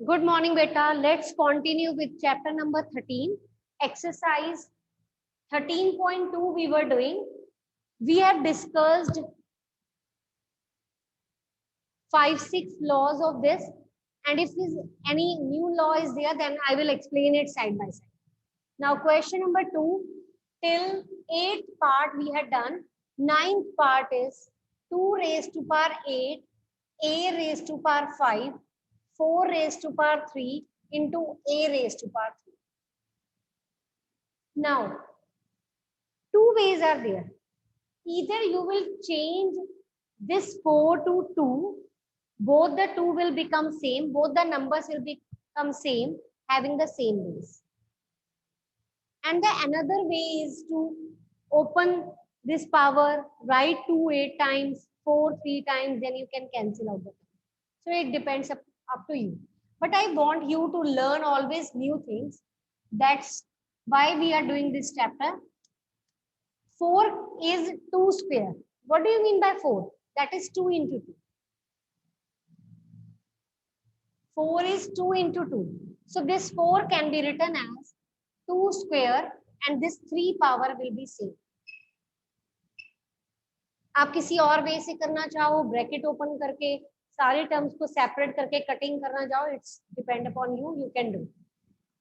Good morning, beta. Let's continue with chapter number 13. Exercise 13.2 we were doing. We have discussed 5-6 laws of this. And if any new law is there, then I will explain it side by side. Now, question number 2. Till 8th part we had done. 9th part is 2 raised to power 8, a raised to power 5, 4 raised to power 3 into a raised to power 3. Now, two ways are there. Either you will change this 4 to 2, both the 2 will become same, both the numbers will become same, having the same base. And the another way is to open this power, write 2 8 times, 4 3 times, then you can cancel out the time. So it depends up to you. But I want you to learn always new things. That's why we are doing this chapter. 4 is 2 square. What do you mean by 4? That is 2 into 2. 4 is 2 into 2. So this 4 can be written as 2 square and this 3 power will be same. आप किसी और वे से करना चाहो, bracket open करके सारे terms को separate करके कटिंग करना चाहो, it's depend upon you, you can do.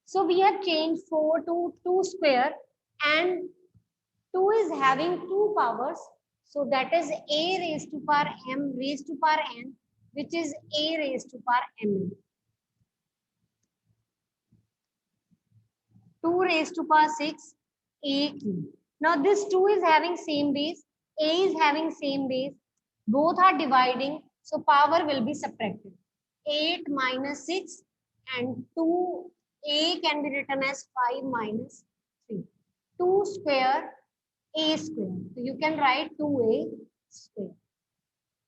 So we have changed 4 to 2 square and 2 is having 2 powers. So that is a raised to power m raised to power n, which is a raised to power m. 2 raised to power 6 a cube. Now this 2 is having same base, a is having same base. Both are dividing, so power will be subtracted. 8 minus 6 and 2 a can be written as 5 minus 3. 2 square a square. So you can write 2a square.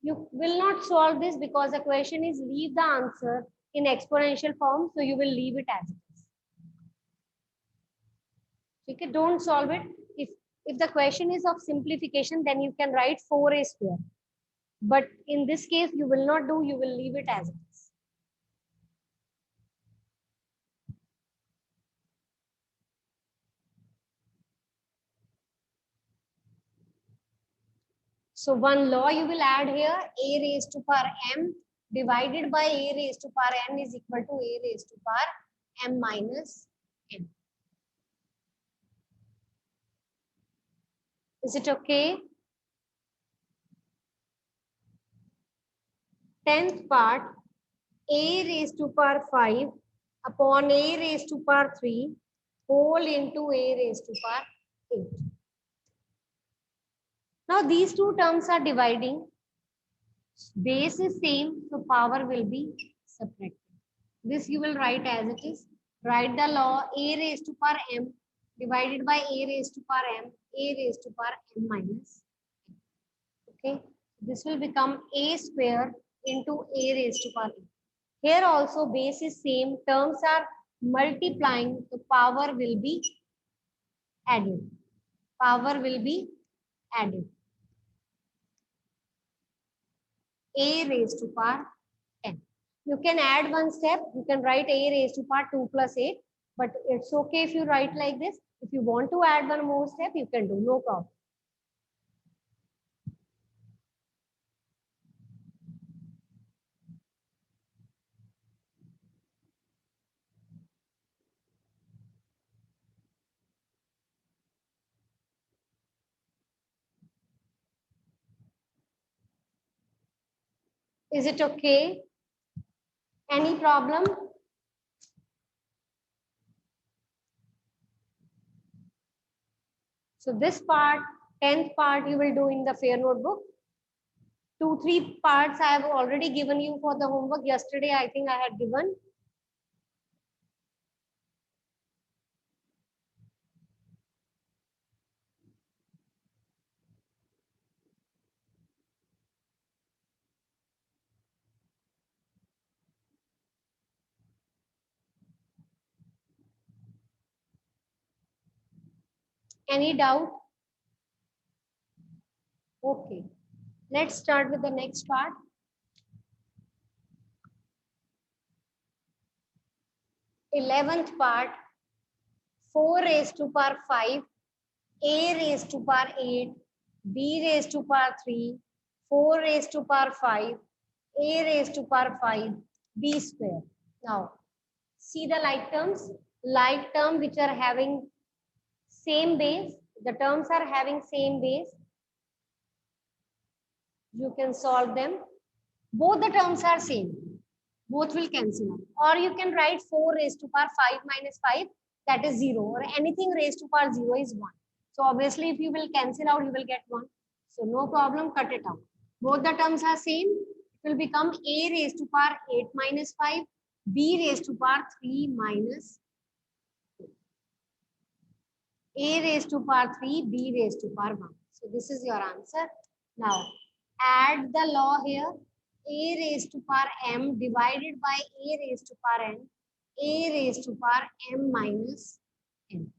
You will not solve this because the question is leave the answer in exponential form. So you will leave it as it is. Okay, don't solve it. If the question is of simplification, then you can write 4a square. But in this case, you will not do, you will leave it as it is. So one law you will add here, a raised to power m divided by a raised to power n is equal to a raised to power m minus n. Is it okay? 10th part, a raised to power 5 upon a raised to power 3 whole into a raised to power 8. Now these two terms are dividing. Base is same, so power will be subtracted. This you will write as it is. Write the law a raised to power m divided by a raised to power m, a raised to power m minus m. Okay, this will become a square into a raised to power m. Here also base is same, terms are multiplying, so power will be added. Power will be added. A raised to power 10. You can add one step. You can write a raised to power 2 plus 8. But it's okay if you write like this. If you want to add one more step, you can do. No problem. Is it okay? Any problem? So this part, 10th part, you will do in the fair notebook. 2-3 parts I have already given you for the homework. Yesterday, I think I had given. Any doubt? Okay. Let's start with the next part. 11th part, 4 raised to power 5, a raised to power 8, b raised to power 3, 4 raised to power 5, a raised to power 5, b square. Now, see the like terms. Like term which are having same base, the terms are having same base. You can solve them. Both the terms are same. Both will cancel out. Or you can write 4 raised to power 5 minus 5, that is 0. Or anything raised to power 0 is 1. So obviously, if you will cancel out, you will get 1. So no problem, cut it out. Both the terms are same. It will become a raised to power 8 minus 5, b raised to power 3 minus a raised to power 3, b raised to power 1. So this is your answer. Now, add the law here. A raised to power m divided by a raised to power n, a raised to power m minus n.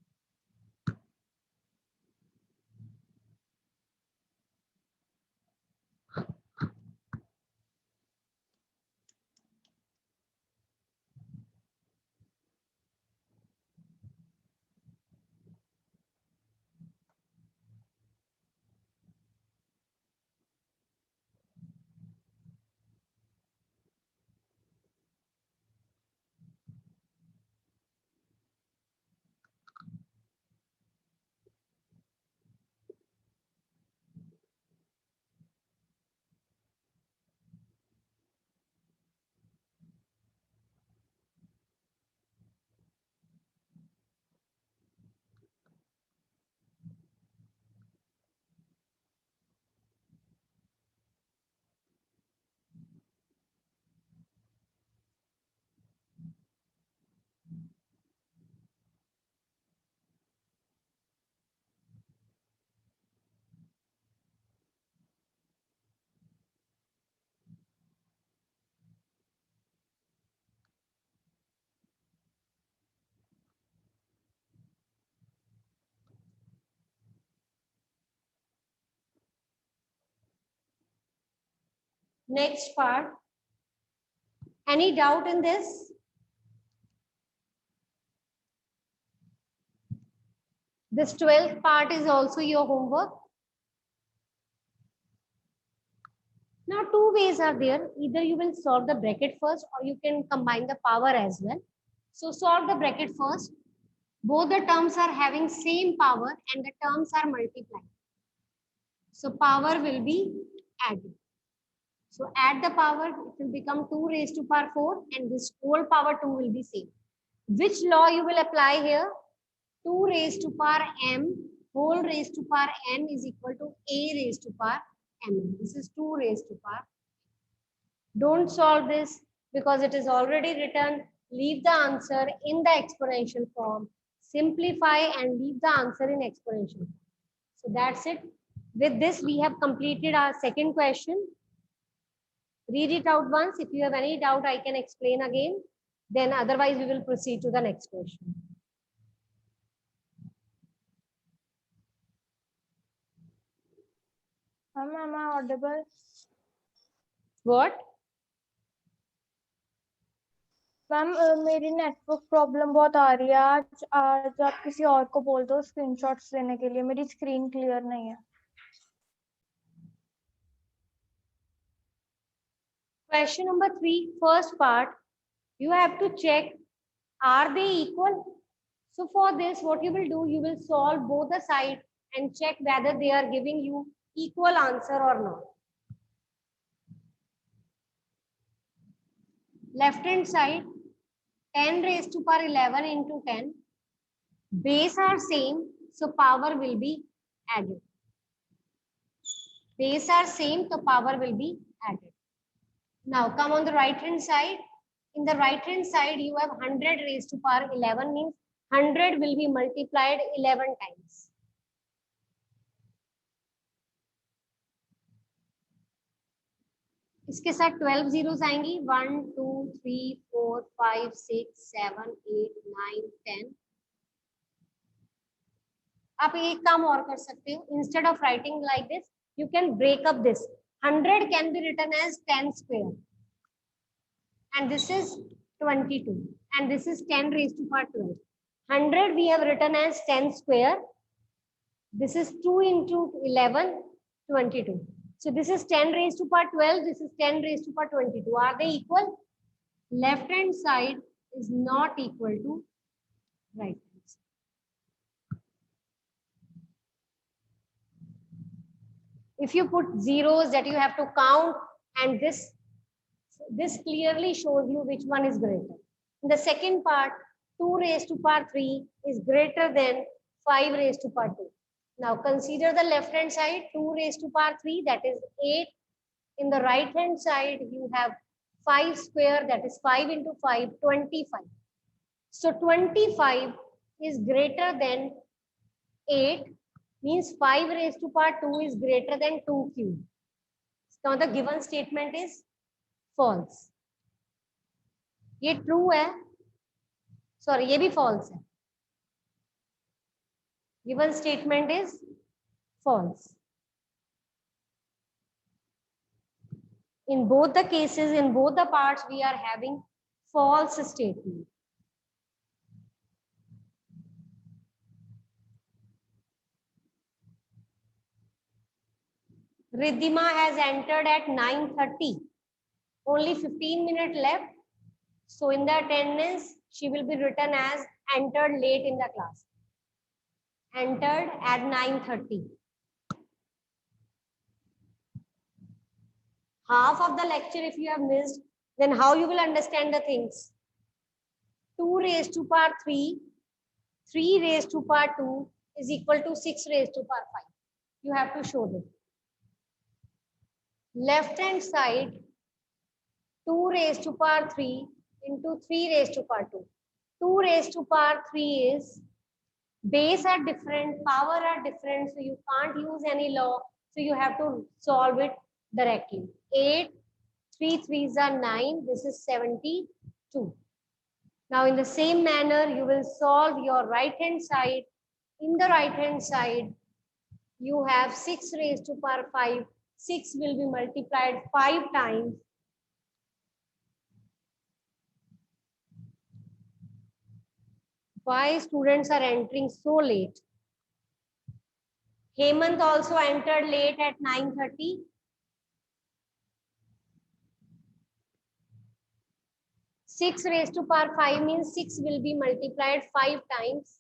Next part. Any doubt in this? This 12th part is also your homework. Now, two ways are there. Either you will solve the bracket first or you can combine the power as well. So solve the bracket first. Both the terms are having same power and the terms are multiplied. So power will be added. So add the power, it will become 2 raised to power 4 and this whole power 2 will be same. Which law you will apply here? 2 raised to power m whole raised to power n is equal to a raised to power m. This is 2 raised to power. Don't solve this because it is already written. Leave the answer in the exponential form. Simplify and leave the answer in exponential form. So that's it. With this, we have completed our second question. Read it out once. If you have any doubt, I can explain again. Then otherwise, we will proceed to the next question. Ma'am, am I audible? What? Ma'am मेरी network problem बहुत आ रही है आज आप किसी और को बोल दो स्क्रीनशॉट्स लेने के लिए मेरी स्क्रीन क्लियर नहीं है Question number 3, first part, you have to check, are they equal? So for this, what you will do, you will solve both the sides and check whether they are giving you equal answer or not. Left hand side, 10 raised to power 11 into 10. Base are same, so power will be added. Base are same, so power will be added. Now come on the right hand side. In the right hand side, you have 100 raised to power 11 means 100 will be multiplied 11 times. इसके साथ 12 zeros आएंगी 1 2 3 4 5 6 7 8 9 10. आप एक काम और कर सकते हो. Instead of writing like this, you can break up this. 100 can be written as 10 square. And this is 22. And this is 10 raised to power 12. 100 we have written as 10 square. This is 2 into 11, 22. So this is 10 raised to power 12. This is 10 raised to power 22. Are they equal? Left hand side is not equal to right hand side. If you put zeros that you have to count, and this clearly shows you which one is greater. In the second part, 2 raised to power 3 is greater than 5 raised to power 2. Now consider the left hand side, 2 raised to power 3, that is 8. In the right hand side, you have 5 square, that is 5 into 5, 25. So 25 is greater than 8, means 5 raised to power 2 is greater than 2 cube. Now the given statement is false. ये true है, sorry ये भी false है. Given statement is false. In both the cases, in both the parts, we are having false statement. Riddhima has entered at 9:30. Only 15 minutes left. So in the attendance, she will be written as entered late in the class. Entered at 9:30. Half of the lecture if you have missed, then how you will understand the things? 2 raised to power 3, 3 raised to power 2 is equal to 6 raised to power 5. You have to show them. Left hand side, 2 raised to power 3 into 3 raised to power 2. 2 raised to power 3 is, base are different, power are different, so you can't use any law. So you have to solve it directly. 8, 3 3s are 9, this is 72. Now in the same manner, you will solve your right hand side. In the right hand side, you have 6 raised to power 5. 6 will be multiplied 5 times. Why students are entering so late? Hemant also entered late at 9:30. 6 raised to power 5 means 6 will be multiplied 5 times.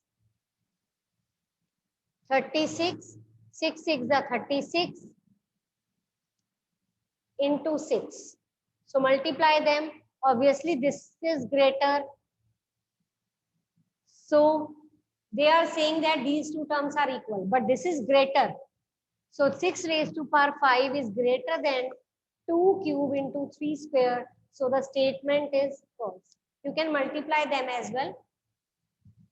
36. 6 6 are 36 into 6. So multiply them. Obviously, this is greater. So they are saying that these two terms are equal, but this is greater. So 6 raised to power 5 is greater than 2 cube into 3 square. So the statement is false. You can multiply them as well.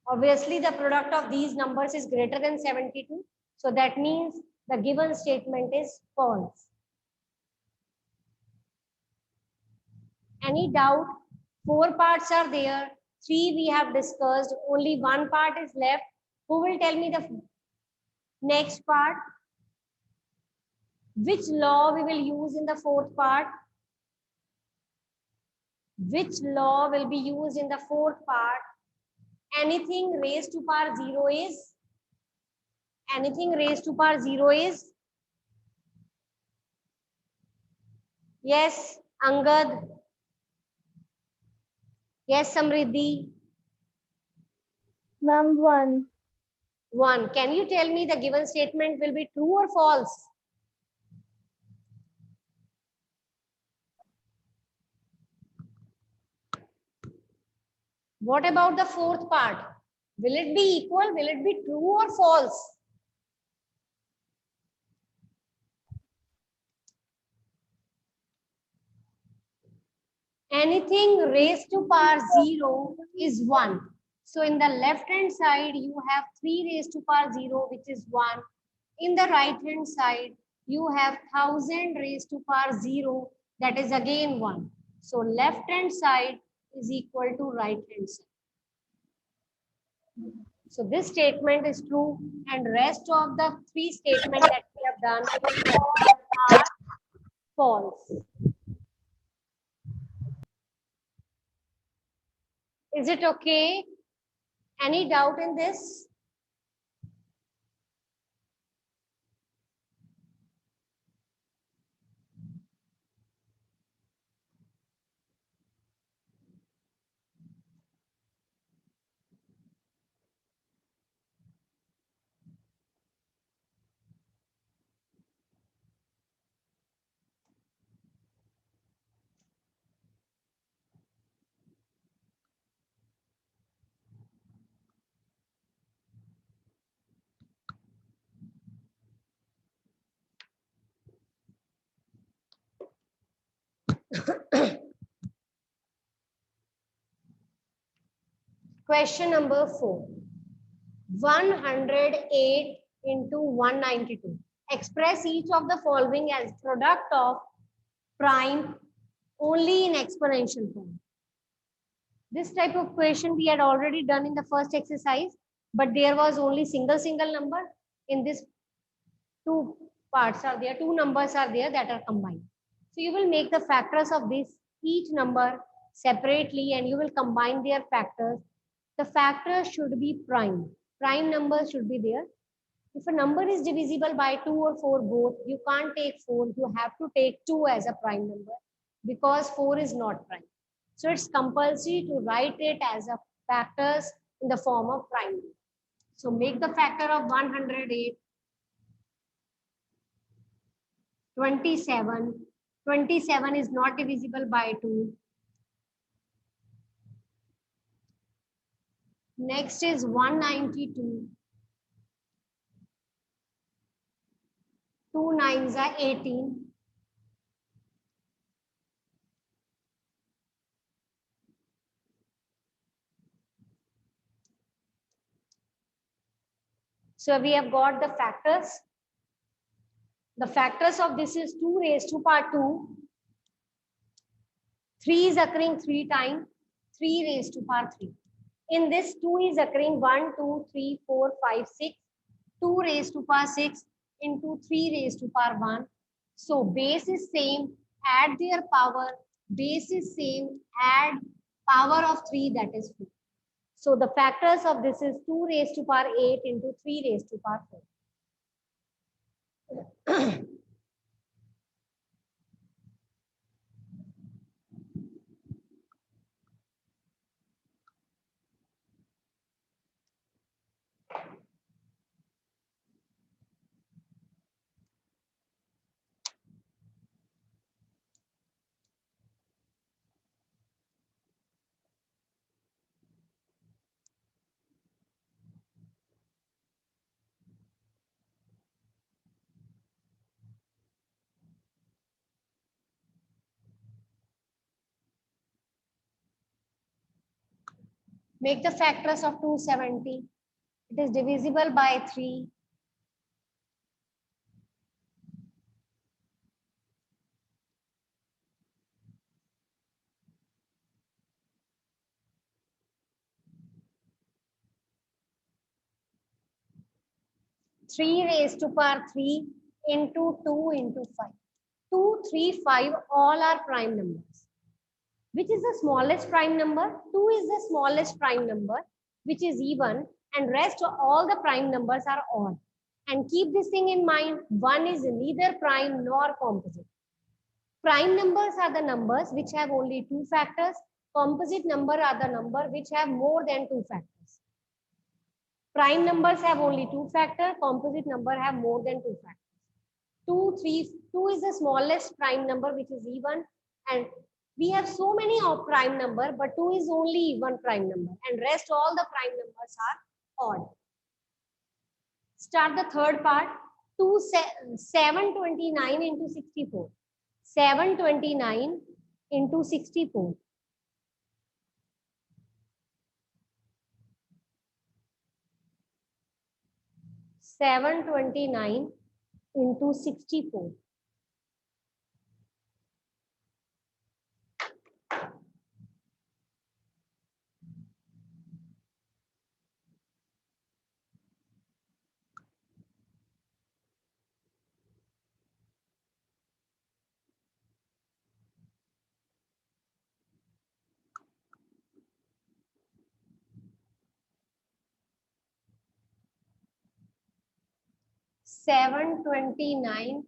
Obviously, the product of these numbers is greater than 72. So that means the given statement is false. Any doubt? 4 parts are there. 3 we have discussed. Only 1 part is left. Who will tell me the next part? Which law we will use in the 4th part? Which law will be used in the 4th part? Anything raised to power 0 is? Anything raised to power 0 is? Yes, Angad. Yes, Samriddhi. Ma'am, 1. 1. Can you tell me the given statement will be true or false? What about the 4th part? Will it be equal? Will it be true or false? Anything raised to power 0 is 1. So in the left hand side, you have 3 raised to power 0, which is 1. In the right hand side, you have 1000 raised to power 0, that is again 1. So left hand side is equal to right hand side. So this statement is true, and rest of the 3 statements that we have done are false. Is it okay? Any doubt in this? Question number 4. 108 into 192. Express each of the following as product of prime only in exponential form. This type of question we had already done in the first exercise, but there was only single number. In this, two parts are there, two numbers are there that are combined. So you will make the factors of this each number separately and you will combine their factors. The factors should be prime. Prime numbers should be there. If a number is divisible by 2 or 4 both, you can't take 4. You have to take 2 as a prime number because 4 is not prime. So it's compulsory to write it as a factors in the form of prime number. So make the factor of 108, 27. 27 is not divisible by 2. Next is 192. 2 nines are 18. So we have got the factors. The factors of this is 2 raised to power 2. 3 is occurring 3 times. 3 raised to power 3. In this 2 is occurring 1, 2, 3, 4, 5, 6. 2 raised to power 6 into 3 raised to power 1. So base is same, add their power. Base is same, add power of 3, that is 4. So the factors of this is 2 raised to power 8 into 3 raised to power 4. Make the factors of 270. It is divisible by 3. Three raised to power 3 into 2 into 5. 2, 3, 5 all are prime numbers. Which is the smallest prime number? 2 is the smallest prime number, which is even, and rest of all the prime numbers are odd. And keep this thing in mind, 1 is neither prime nor composite. Prime numbers are the numbers which have only 2 factors. Composite number are the number which have more than 2 factors. Prime numbers have only 2 factors. Composite number have more than 2 factors. 2, 3, 2 is the smallest prime number which is even, and we have so many of prime number, but 2 is only one prime number and rest all the prime numbers are odd. Start the third part. 729 into 64. 729 into 64. 729 into 64. 729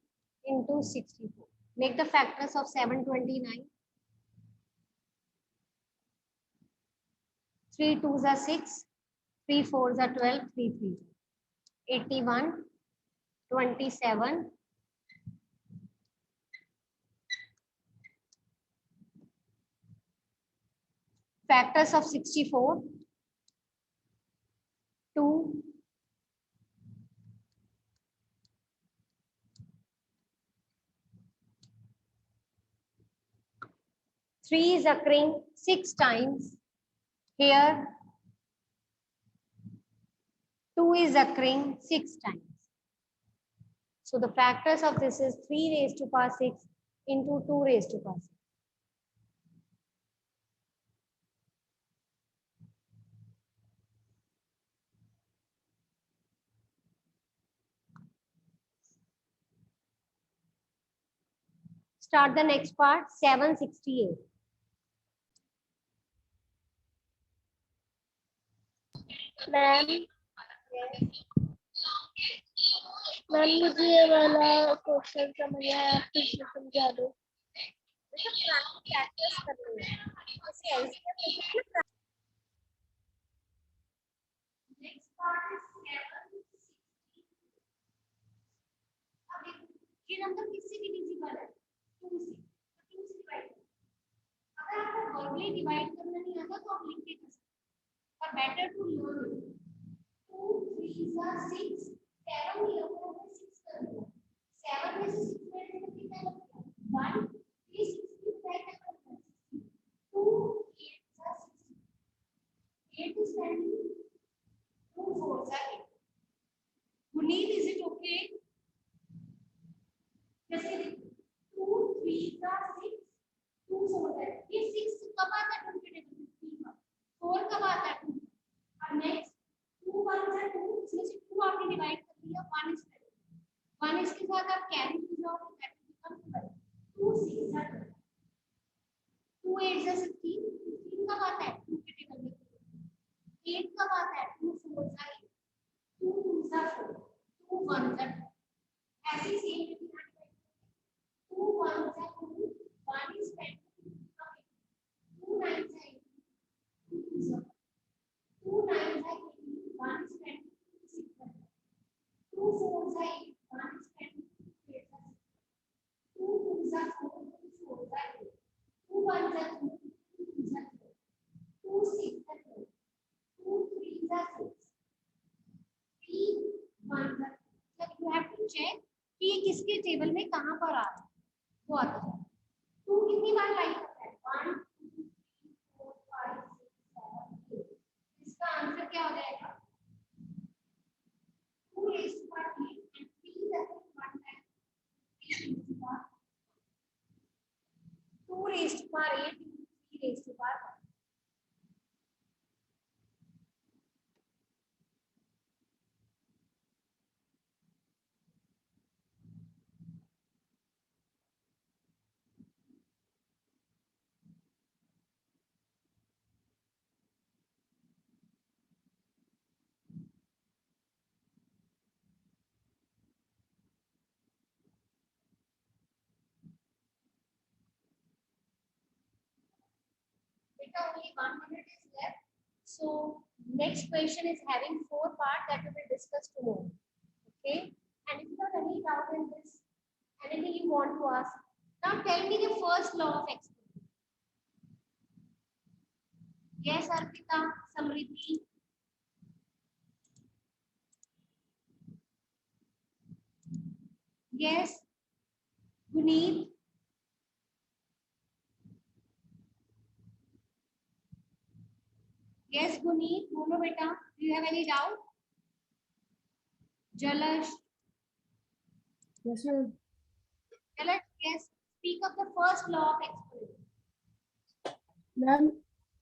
into 64. Make the factors of 729. 3 2s are 6, 3 4s are 12, 3 3s are 81, 27, factors of 64, 2, 3 is occurring 6 times. Here 2 is occurring 6 times. So the factors of this is 3 raised to power 6 into 2 raised to power 6. Start the next part, 768. Ma'am मुझे ये वाला question समझ आया, आप फिर से समझा दो। प्रैक्टिस करनी है। Next part is 760. अब ये नंबर किससे डिविजिबल है? 2 से। तो 2 से डिवाइड करो। अगर आपको वर्बली डिवाइड करना नहीं आता तो आप लिख के कर सकते हैं। पर बेटर टू लर्न। 2 3 are 6, 7 लिया तो 6 कर दो। 7 में से 6 में से कितना लगता है? 1 ये 6 की डिवाइड करना है। 2 8 are 60. 8 is 20. 2 4s are 8. Guneet, is it okay? जैसे 2 3 are 6, 2 4 है। ये 6 कब आता है ट्वेंटी टेबल में? 3 का। 4 कब आता है? 2। और नेक्स्ट 2 1 are 2, इसमें से 2 आपने डिवाइड कर दिया, 1 is 1 इसके साथ आप कैरी कर जाओगे, that will become 12। 2 6 are 12, 2 8 are 16, 16 कब आता है? 2 के टेबल में। 8 कब आता है? 2 4 are 8, 2 2 are 4, 2 1 are 2। ऐसे same 2 1 are 2, 1 is 10, 2 9 are 8, 2 2 are 2 9 are 18, 1 is 10, 6 are 2 4 are 8, 1 is 10, 8 are 2 2 are 4, 2 4 are 8, 2 1 are 2, 2 2 are 4, 2 6 are 4, 2 3 are 6, 3 1 are 2। You have to check कि ये किसके टेबल में कहां पर आ रहा है। वो आता है 2 कितनी बार लाइन करता है? 1 2 3 4 5 6 7 8। इसका आंसर क्या हो जाएगा? 2 raised to power 8 and 3 that is 1 time 3 raised to power 2 raised to power 8 into 3 raised to power 1. Only 1 minute is left. So next question is having 4 parts that we will discuss tomorrow. Okay. And if you have any doubt in this, anything you want to ask, now tell me the first law of exponent. Yes, Arpita, Samriti. Yes, Guneet. Yes, Guneet, बोलो बेटा. Do you have any doubt? Jalash. Yes, ma'am. Jalash, yes. Speak of the first law of exponent. Ma'am,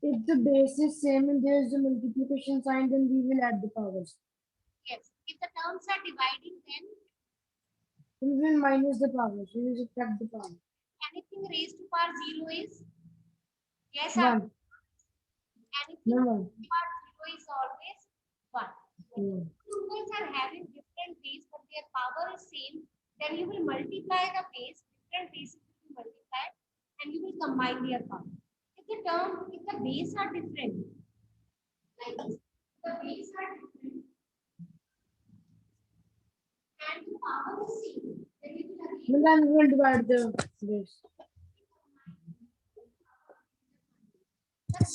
if the base is same and there is a multiplication sign, then we will add the powers. Yes. If the terms are dividing, then We will minus the powers. We will subtract the power. anything raised to power 0 is? Yes, One. Anything No, raised one. to power 0 is always 1. Mm. Numbers are having different base, but their power is same, then you will multiply the base, different bases will be multiplied, and you will combine their power. If the base are different, like this, the base are different, and the power is same, then you will again. Then we will divide the base. Two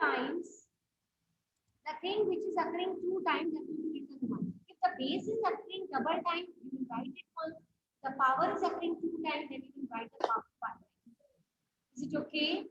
times the thing which is occurring two times, that will be written one. If the base is occurring double time, you will write it one. The power is occurring two times, then you will write the power one. Is it okay?